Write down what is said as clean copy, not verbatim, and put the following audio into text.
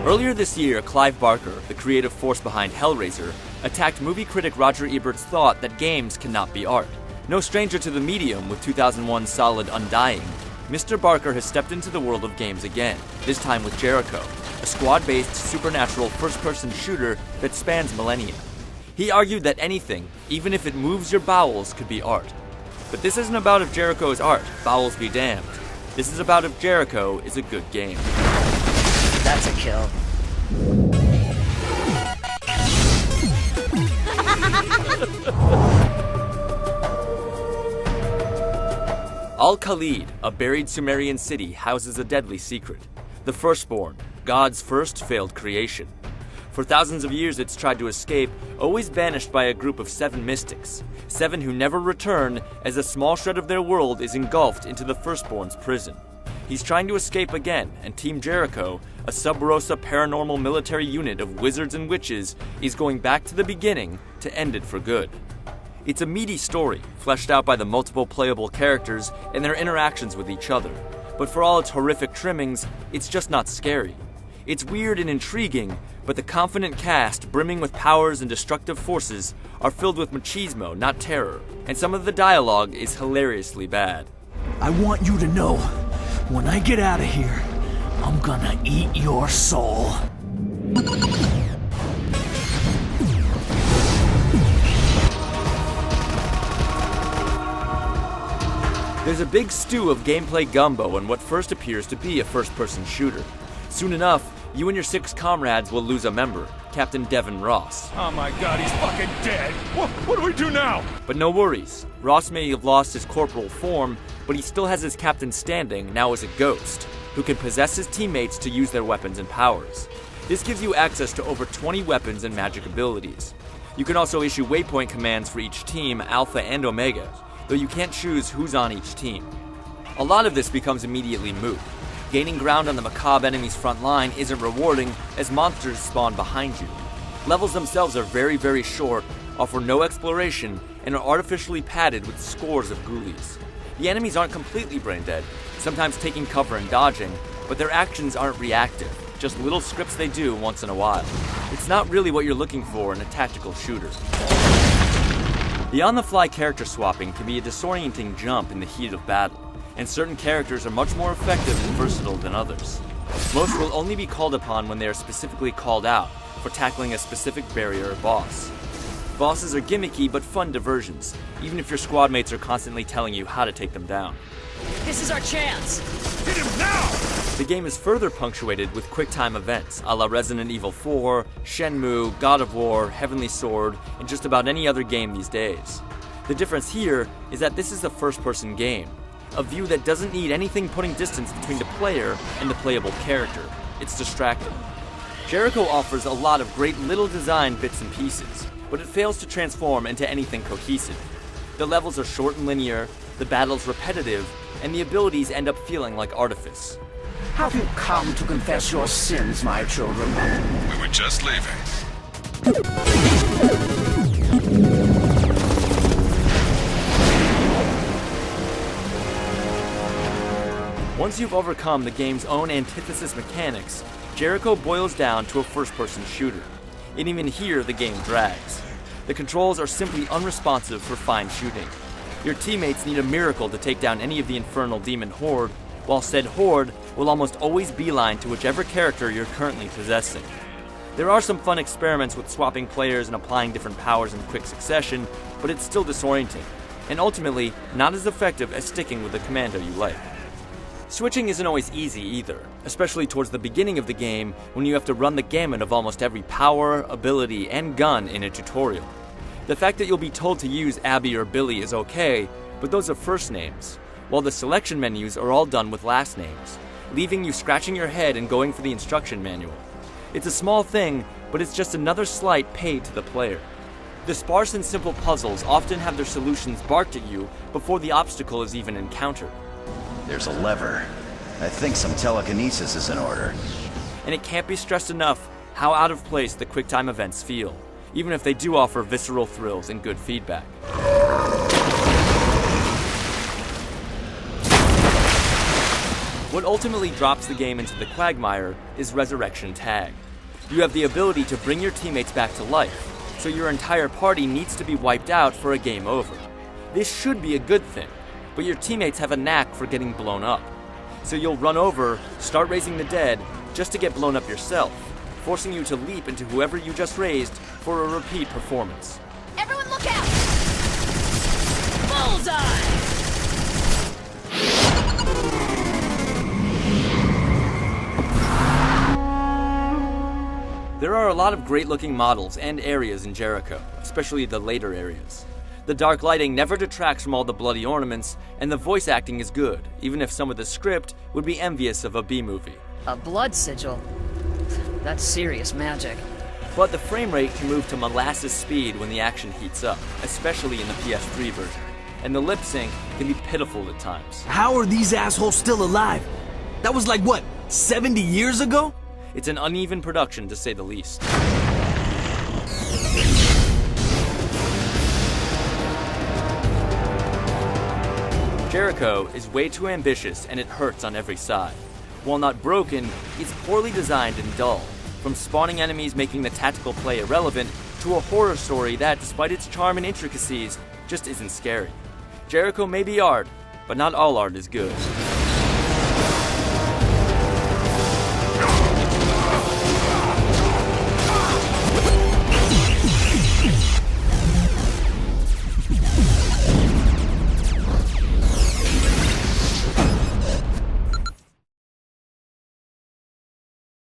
Earlier this year, Clive Barker, the creative force behind Hellraiser, attacked movie critic Roger Ebert's thought that games cannot be art. No stranger to the medium with 2001's solid Undying, Mr. Barker has stepped into the world of games again, this time with Jericho, a squad-based supernatural first-person shooter that spans millennia. He argued that anything, even if it moves your bowels, could be art. But this isn't about if Jericho is art, bowels be damned. This is about if Jericho is a good game. That's a kill. Al-Khalid, a buried Sumerian city, houses a deadly secret. The Firstborn, God's first failed creation. For thousands of years it's tried to escape, always banished by a group of 7 mystics. 7 who never return, as a small shred of their world is engulfed into the Firstborn's prison. He's trying to escape again, and Team Jericho, a sub-Rosa paranormal military unit of wizards and witches, is going back to the beginning to end it for good. It's a meaty story, fleshed out by the multiple playable characters and their interactions with each other. But for all its horrific trimmings, it's just not scary. It's weird and intriguing, but the confident cast, brimming with powers and destructive forces, are filled with machismo, not terror, and some of the dialogue is hilariously bad. I want you to know, when I get out of here, I'm gonna eat your soul. There's a big stew of gameplay gumbo in what first appears to be a first-person shooter. Soon enough, you and your 6 comrades will lose a member, Captain Devin Ross. Oh my god, he's fucking dead! What do we do now? But no worries. Ross may have lost his corporal form, but he still has his captain standing, now as a ghost, who can possess his teammates to use their weapons and powers. This gives you access to over 20 weapons and magic abilities. You can also issue waypoint commands for each team, Alpha and Omega, though you can't choose who's on each team. A lot of this becomes immediately moot. Gaining ground on the macabre enemy's front line isn't rewarding, as monsters spawn behind you. Levels themselves are very, very short, offer no exploration, and are artificially padded with scores of ghoulies. The enemies aren't completely brain dead, sometimes taking cover and dodging, but their actions aren't reactive, just little scripts they do once in a while. It's not really what you're looking for in a tactical shooter. The on-the-fly character swapping can be a disorienting jump in the heat of battle, and certain characters are much more effective and versatile than others. Most will only be called upon when they are specifically called out for tackling a specific barrier or boss. Bosses are gimmicky but fun diversions, even if your squad mates are constantly telling you how to take them down. This is our chance! Hit him now! The game is further punctuated with quick-time events, a la Resident Evil 4, Shenmue, God of War, Heavenly Sword, and just about any other game these days. The difference here is that this is a first-person game, a view that doesn't need anything putting distance between the player and the playable character. It's distracting. Jericho offers a lot of great little design bits and pieces, but it fails to transform into anything cohesive. The levels are short and linear, the battles repetitive, and the abilities end up feeling like artifice. Have you come to confess your sins, my children? We were just leaving. Once you've overcome the game's own antithesis mechanics, Jericho boils down to a first-person shooter. And even here, the game drags. The controls are simply unresponsive for fine shooting. Your teammates need a miracle to take down any of the infernal demon horde, while said horde will almost always beeline to whichever character you're currently possessing. There are some fun experiments with swapping players and applying different powers in quick succession, but it's still disorienting, and ultimately not as effective as sticking with the commando you like. Switching isn't always easy either, especially towards the beginning of the game when you have to run the gamut of almost every power, ability, and gun in a tutorial. The fact that you'll be told to use Abby or Billy is okay, but those are first names, while the selection menus are all done with last names, leaving you scratching your head and going for the instruction manual. It's a small thing, but it's just another slight paid to the player. The sparse and simple puzzles often have their solutions barked at you before the obstacle is even encountered. There's a lever. I think some telekinesis is in order. And it can't be stressed enough how out of place the QuickTime events feel, even if they do offer visceral thrills and good feedback. What ultimately drops the game into the quagmire is Resurrection Tag. You have the ability to bring your teammates back to life, so your entire party needs to be wiped out for a game over. This should be a good thing, but your teammates have a knack for getting blown up. So you'll run over, start raising the dead, just to get blown up yourself, forcing you to leap into whoever you just raised for a repeat performance. Everyone look out! Bullseye! There are a lot of great-looking models and areas in Jericho, especially the later areas. The dark lighting never detracts from all the bloody ornaments, and the voice acting is good, even if some of the script would be envious of a B-movie. A blood sigil? That's serious magic. But the frame rate can move to molasses speed when the action heats up, especially in the PS3 version, and the lip sync can be pitiful at times. How are these assholes still alive? That was like, what, 70 years ago? It's an uneven production, to say the least. Jericho is way too ambitious and it hurts on every side. While not broken, it's poorly designed and dull, from spawning enemies making the tactical play irrelevant to a horror story that, despite its charm and intricacies, just isn't scary. Jericho may be art, but not all art is good.